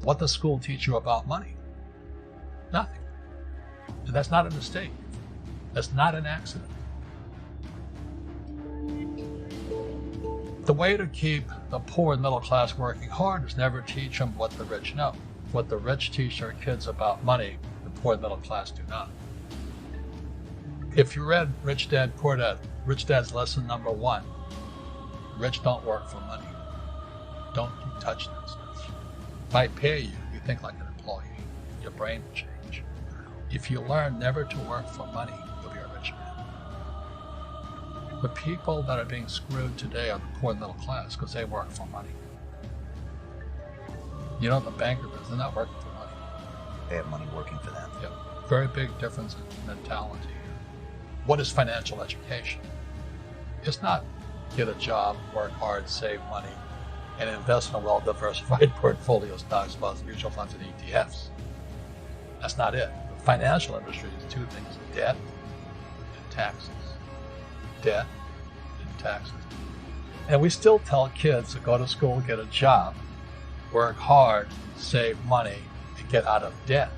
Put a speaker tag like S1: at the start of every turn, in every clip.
S1: What does school teach you about money? Nothing. And that's not a mistake. That's not an accident. The way to keep the poor and middle class working hard is never teach them what the rich know. What the rich teach their kids about money, the poor and middle class do not. If you read Rich Dad, Poor Dad, Rich Dad's lesson number 1, rich don't work for money. Don't you touch that stuff. If I pay you, you think like an employee. Your brain will change. If you learn never to work for money, you'll be a rich man. The people that are being screwed today are the poor and middle class because they work for money. You know, the bankers, they're not working for money.
S2: They have money working for them.
S1: Yeah. Very big difference in mentality here. What is financial education? It's not get a job, work hard, save money, and invest in a well-diversified portfolio of stocks, bonds, mutual funds, and ETFs. That's not it. The financial industry is 2 things: debt and taxes. Debt and taxes. And we still tell kids to go to school, get a job, work hard, save money, and get out of debt.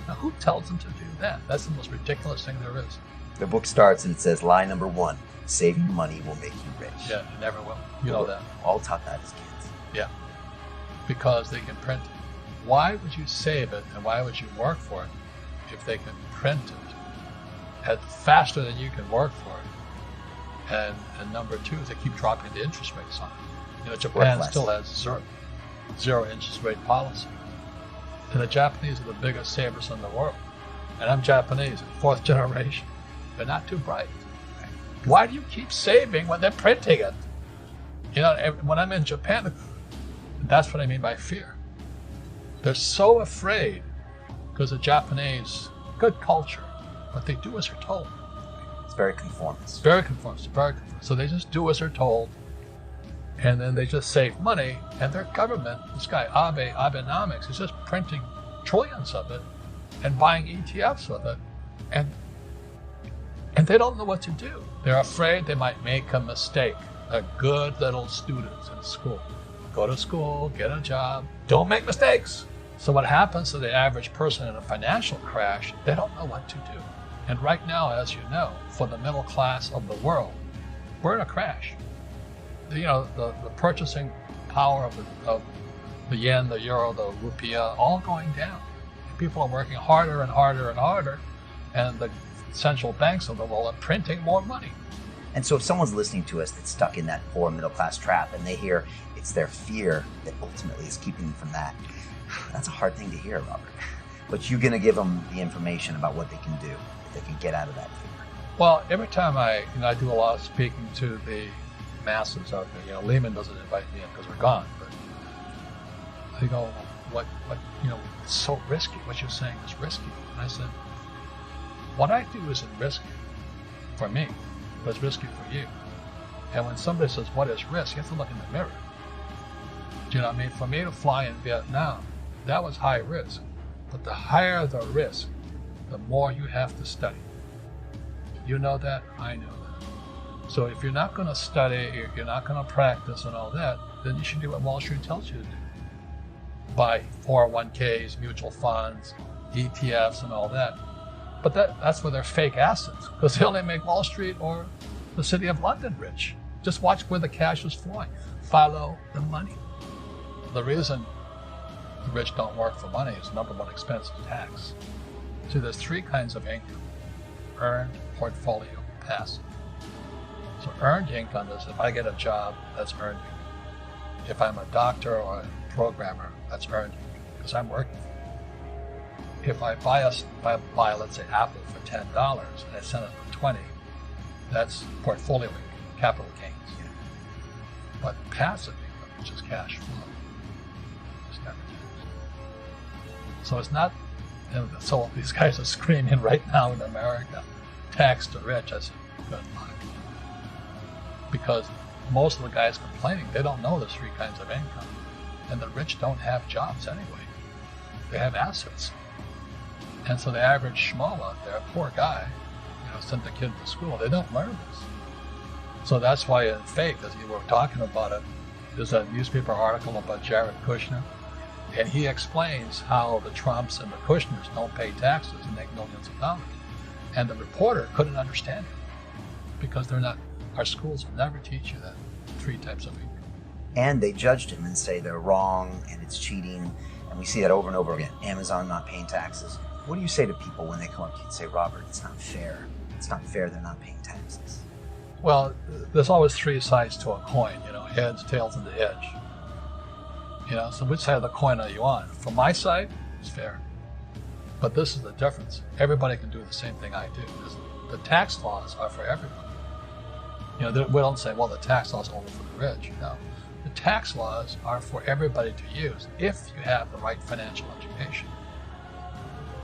S1: Now, who tells them to do that? That's the most ridiculous thing there is.
S2: The book starts and it says, lie number 1, saving money will make you rich.
S1: Yeah, it never will. You know that.
S2: All taught that as kids.
S1: Yeah, because they can print it. Why would you save it and why would you work for it if they can print it faster than you can work for it? And number 2 is they keep dropping the interest rates on it. You know, Japan still has zero interest rate policy. And the Japanese are the biggest savers in the world. And I'm Japanese, 4th generation. They're not too bright. Why do you keep saving when they're printing it? You know, when I'm in Japan, that's what I mean by fear. They're so afraid because the Japanese, good culture, but they do as they're told.
S2: It's very conformist.
S1: Very conformist, very conformist. So they just do as they're told, and then they just save money, and their government, this guy Abenomics, is just printing trillions of it and buying ETFs with it, and they don't know what to do. They're afraid they might make a mistake. They're good little students in school. Go to school, get a job, don't make mistakes. So what happens to the average person in a financial crash, they don't know what to do. And right now, as you know, for the middle class of the world, we're in a crash. You know, the purchasing power of the yen, the euro, the rupiah, all going down. People are working harder and harder and harder, and the central banks of the world are printing more money.
S2: And so if someone's listening to us that's stuck in that poor middle class trap and they hear it's their fear that ultimately is keeping them from that, that's a hard thing to hear, Robert. But you're going to give them the information about what they can do if they can get out of that fear.
S1: Well, every time I do a lot of speaking to the masses out there. You know, Lehman doesn't invite me in because we're gone, but they go, what, it's so risky. What you're saying is risky. And I said, what I do isn't risky for me, but it's risky for you. And when somebody says, what is risk? You have to look in the mirror. Do you know what I mean? For me to fly in Vietnam, that was high risk. But the higher the risk, the more you have to study. You know that, I know that. So if you're not going to study, if you're not going to practice and all that, then you should do what Wall Street tells you to do. Buy 401ks, mutual funds, ETFs and all that. But that's where they're fake assets, because they only make Wall Street or the City of London rich. Just watch where the cash is flowing. Follow the money. The reason the rich don't work for money is number one expense is tax. See, there's 3 kinds of income: earned, portfolio, passive. So earned income is if I get a job, that's earned income. If I'm a doctor or a programmer, that's earned income because I'm working. If I buy, let's say, Apple for $10 and I sell it for $20, that's portfolio income, capital gains. But passive income, which is cash flow, is never taxed. So it's not, so these guys are screaming right now in America, tax the rich. I said, good luck. Because most of the guys complaining, they don't know there's 3 kinds of income. And the rich don't have jobs anyway. They have assets. And so the average schmo out there, poor guy, sent the kid to school, they don't learn this. So that's why it's fake, as you were talking about it. There's a newspaper article about Jared Kushner. And he explains how the Trumps and the Kushners don't pay taxes and make millions of dollars. And the reporter couldn't understand it because our schools will never teach you that 3 types of income.
S2: And they judged him and say they're wrong and it's cheating. And we see that over and over again. Amazon not paying taxes. What do you say to people when they come up to you and say, Robert, it's not fair. It's not fair they're not paying taxes.
S1: Well, there's always 3 sides to a coin, heads, tails, and the edge. So which side of the coin are you on? From my side, it's fair. But this is the difference. Everybody can do the same thing I do. The tax laws are for everyone. We don't say, well, the tax laws are only for the rich. No. The tax laws are for everybody to use if you have the right financial education.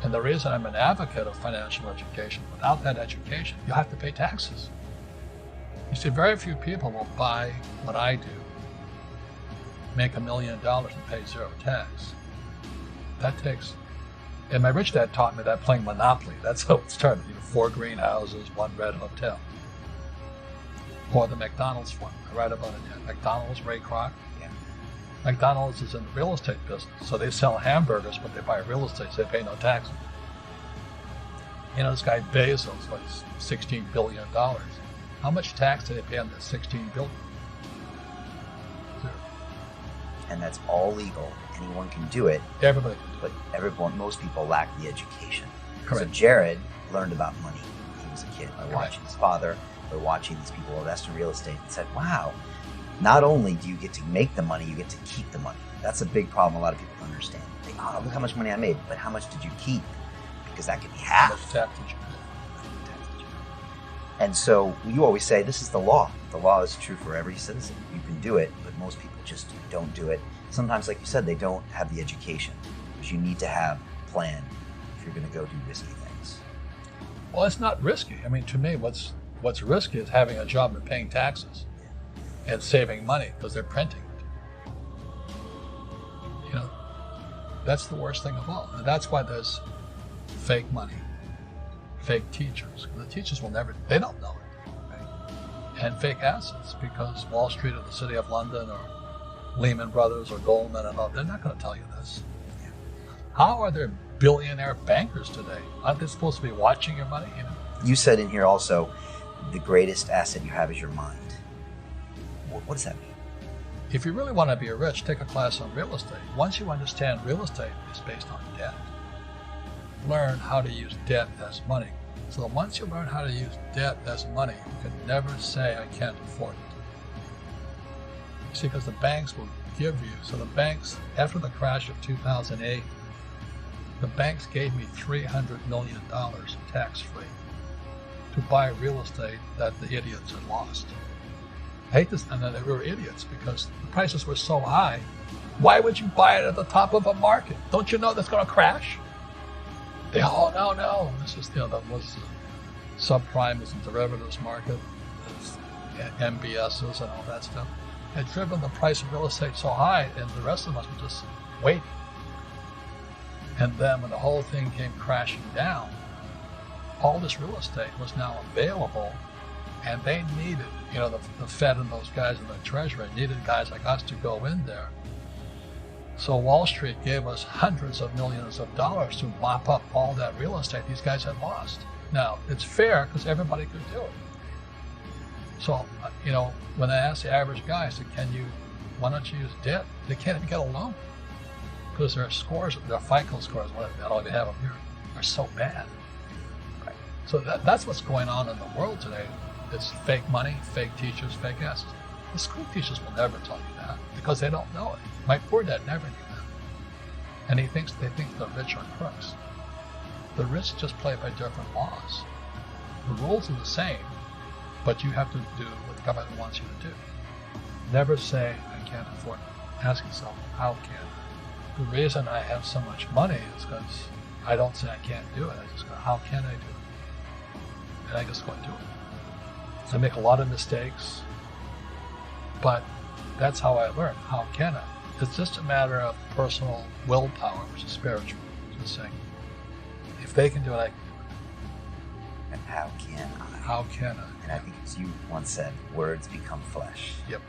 S1: And the reason I'm an advocate of financial education, without that education, you have to pay taxes. You see, very few people will buy what I do, make $1 million and pay 0 tax. That takes, and my rich dad taught me that playing Monopoly. That's how it started. 4 greenhouses, 1 red hotel. Or the McDonald's one. I write about it yet. McDonald's, Ray Kroc.
S2: Yeah.
S1: McDonald's is in the real estate business. So they sell hamburgers, but they buy real estate, so they pay no taxes. This guy Bezos, like $16 billion. How much tax did they pay on that $16 billion? 0.
S2: And that's all legal. Anyone can do it.
S1: Everybody can do it.
S2: But most people lack the education.
S1: Correct.
S2: So Jared learned about money when he was a kid by
S1: Correct.
S2: watching his father, by watching these people invest in real estate, and said, wow, not only do you get to make the money, you get to keep the money. That's a big problem a lot of people don't understand. They think, oh, look how much money I made, but how much did you keep? Because that could be half.
S1: How much tax did you pay?
S2: And so you always say, this is the law. The law is true for every citizen. You can do it, but most people just don't do it. Sometimes, like you said, they don't have the education, because you need to have a plan if you're going to go do risky things.
S1: Well, it's not risky. I mean, to me, what's risky is having a job and paying taxes and saving money because they're printing it. That's the worst thing of all. And that's why there's fake money, fake teachers. The teachers they don't know it. Right? And fake assets, because Wall Street or the City of London or Lehman Brothers or Goldman and all, they're not going to tell you this.
S2: Yeah.
S1: How are there billionaire bankers today? Aren't they supposed to be watching your money?
S2: You said in here also, the greatest asset you have is your mind. What does that mean?
S1: If you really want to be rich, take a class on real estate. Once you understand real estate is based on debt, learn how to use debt as money. So once you learn how to use debt as money, you can never say, I can't afford it. You see, because the banks will give you, so the banks, after the crash of 2008, the banks gave me $300 million tax-free to buy real estate that the idiots had lost. I hate this, and they were idiots because the prices were so high. Why would you buy it at the top of a market? Don't you know that's going to crash? No. This is, that was subprime is a derivatives market, MBSs and all that stuff. Had driven the price of real estate so high, and the rest of us were just waiting. And then when the whole thing came crashing down, all this real estate was now available, and they needed, the Fed and those guys in the Treasury needed guys like us to go in there. So Wall Street gave us hundreds of millions of dollars to mop up all that real estate these guys had lost. Now, it's fair because everybody could do it. So, when I asked the average guy, I said, why don't you use debt? They can't even get a loan because their scores, their FICO scores, I don't even have them here, are so bad. Right? So that's what's going on in the world today. It's fake money, fake teachers, fake assets. The school teachers will never tell you that because they don't know it. My poor dad never knew that. And they think the rich are crooks. The rich just play by different laws. The rules are the same, but you have to do what the government wants you to do. Never say, I can't afford it. Ask yourself, how can I? The reason I have so much money is because I don't say I can't do it. I just go, how can I do it? And I just go and do it. I make a lot of mistakes, but that's how I learn. How can I? It's just a matter of personal willpower, which is spiritual. Just saying, if they can do it, I can do it.
S2: And how can I?
S1: How can I?
S2: And I think, as you once said, words become flesh.
S1: Yep.